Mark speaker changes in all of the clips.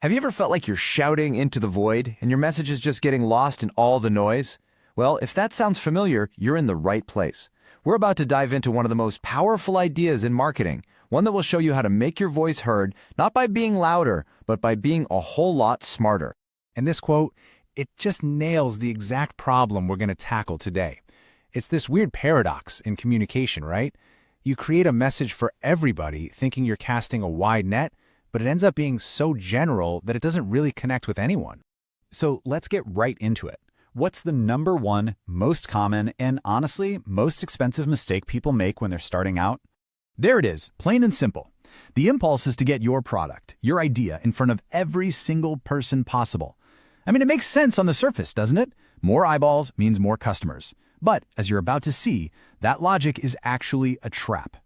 Speaker 1: Have you ever felt like you're shouting into the void and your message is just getting lost in all the noise? Well, if that sounds familiar, you're in the right place. We're about to dive into one of the most powerful ideas in marketing, one that will show you how to make your voice heard, not by being louder, but by being a whole lot smarter.
Speaker 2: And this quote, it just nails the exact problem we're going to tackle today. It's this weird paradox in communication, right? You create a message for everybody thinking you're casting a wide net, but it ends up being so general that it doesn't really connect with anyone.
Speaker 3: So let's get right into it. What's the number one, most common, and honestly, most expensive mistake people make when they're starting out? There it is, plain and simple. The impulse is to get your product, your idea, in front of every single person possible. I mean, it makes sense on the surface, doesn't it? More eyeballs means more customers. But, as you're about to see, that logic is actually a trap.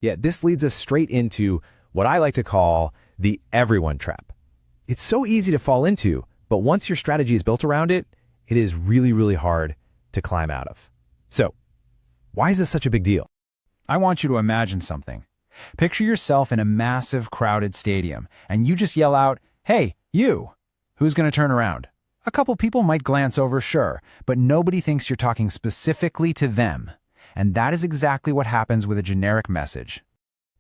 Speaker 4: Yeah, this leads us straight into what I like to call the everyone trap. It's so easy to fall into, but once your strategy is built around it, it is really, really hard to climb out of. So, why is this such a big deal?
Speaker 2: I want you to imagine something. Picture yourself in a massive, crowded stadium, and you just yell out, "Hey, you!" Who's going to turn around? A couple people might glance over, sure, but nobody thinks you're talking specifically to them. And that is exactly what happens with a generic message.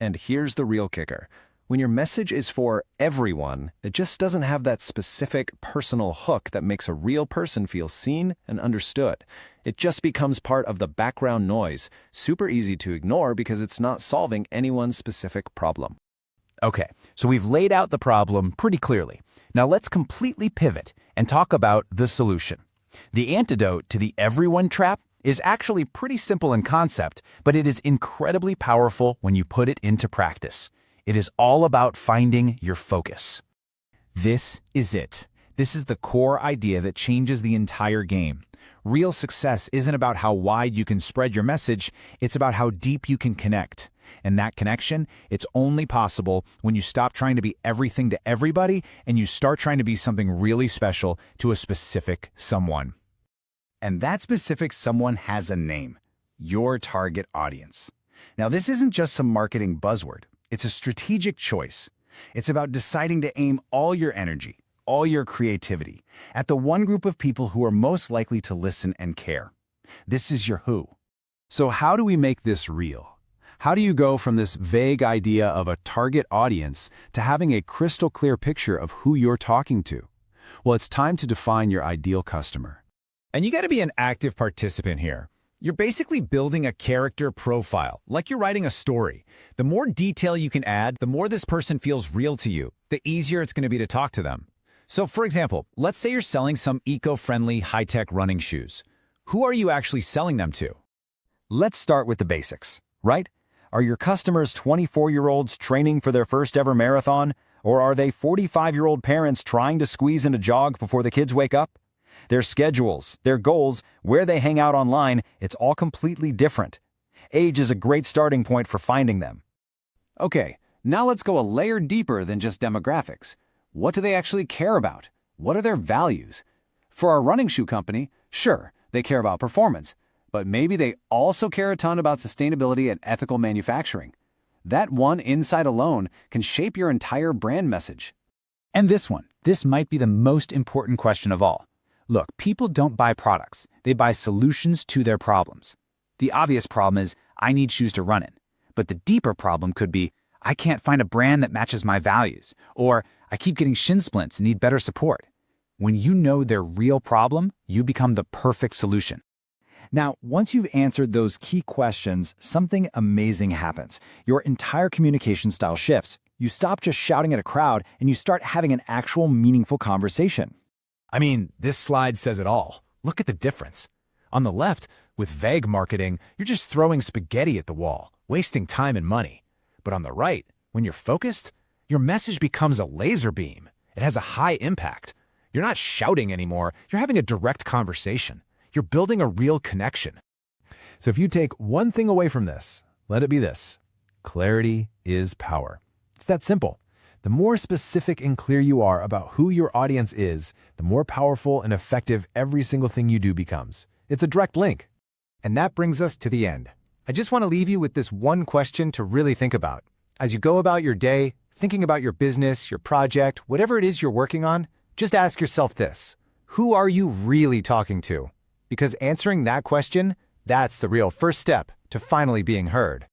Speaker 1: And here's the real kicker. When your message is for everyone, it just doesn't have that specific personal hook that makes a real person feel seen and understood. It just becomes part of the background noise, super easy to ignore because it's not solving anyone's specific problem.
Speaker 2: Okay, so we've laid out the problem pretty clearly. Now let's completely pivot and talk about the solution. The antidote to the everyone trap is actually pretty simple in concept, but it is incredibly powerful when you put it into practice. It is all about finding your focus. This is it. This is the core idea that changes the entire game. Real success isn't about how wide you can spread your message, it's about how deep you can connect. And that connection, it's only possible when you stop trying to be everything to everybody and you start trying to be something really special to a specific someone. And that specific someone has a name: your target audience. Now, this isn't just some marketing buzzword. It's a strategic choice. It's about deciding to aim all your energy, all your creativity, at the one group of people who are most likely to listen and care. This is your who. So how do we make this real? How do you go from this vague idea of a target audience to having a crystal clear picture of who you're talking to? Well, it's time to define your ideal customer.
Speaker 4: And you got to be an active participant here. You're basically building a character profile, like you're writing a story. The more detail you can add, the more this person feels real to you, the easier it's going to be to talk to them. So for example, let's say you're selling some eco-friendly, high-tech running shoes. Who are you actually selling them to?
Speaker 1: Let's start with the basics, right? Are your customers 24-year-olds training for their first ever marathon? Or are they 45-year-old parents trying to squeeze in a jog before the kids wake up? Their schedules, their goals, where they hang out online, it's all completely different. Age is a great starting point for finding them. Okay, now let's go a layer deeper than just demographics. What do they actually care about? What are their values? For our running shoe company, sure, they care about performance, but maybe they also care a ton about sustainability and ethical manufacturing. That one insight alone can shape your entire brand message.
Speaker 3: And this might be the most important question of all. Look, people don't buy products. They buy solutions to their problems. The obvious problem is, I need shoes to run in. But the deeper problem could be, I can't find a brand that matches my values. Or, I keep getting shin splints and need better support. When you know their real problem, you become the perfect solution. Now, once you've answered those key questions, something amazing happens. Your entire communication style shifts. You stop just shouting at a crowd and you start having an actual meaningful conversation.
Speaker 4: I mean, this slide says it all. Look at the difference. On the left, with vague marketing, you're just throwing spaghetti at the wall, wasting time and money. But on the right, when you're focused, your message becomes a laser beam. It has a high impact. You're not shouting anymore, you're having a direct conversation. You're building a real connection. So if you take one thing away from this, let it be this: clarity is power. It's that simple. The more specific and clear you are about who your audience is, the more powerful and effective every single thing you do becomes. It's a direct link. And that brings us to the end. I just want to leave you with this one question to really think about. As you go about your day, thinking about your business, your project, whatever it is you're working on, just ask yourself this: who are you really talking to? Because answering that question, that's the real first step to finally being heard.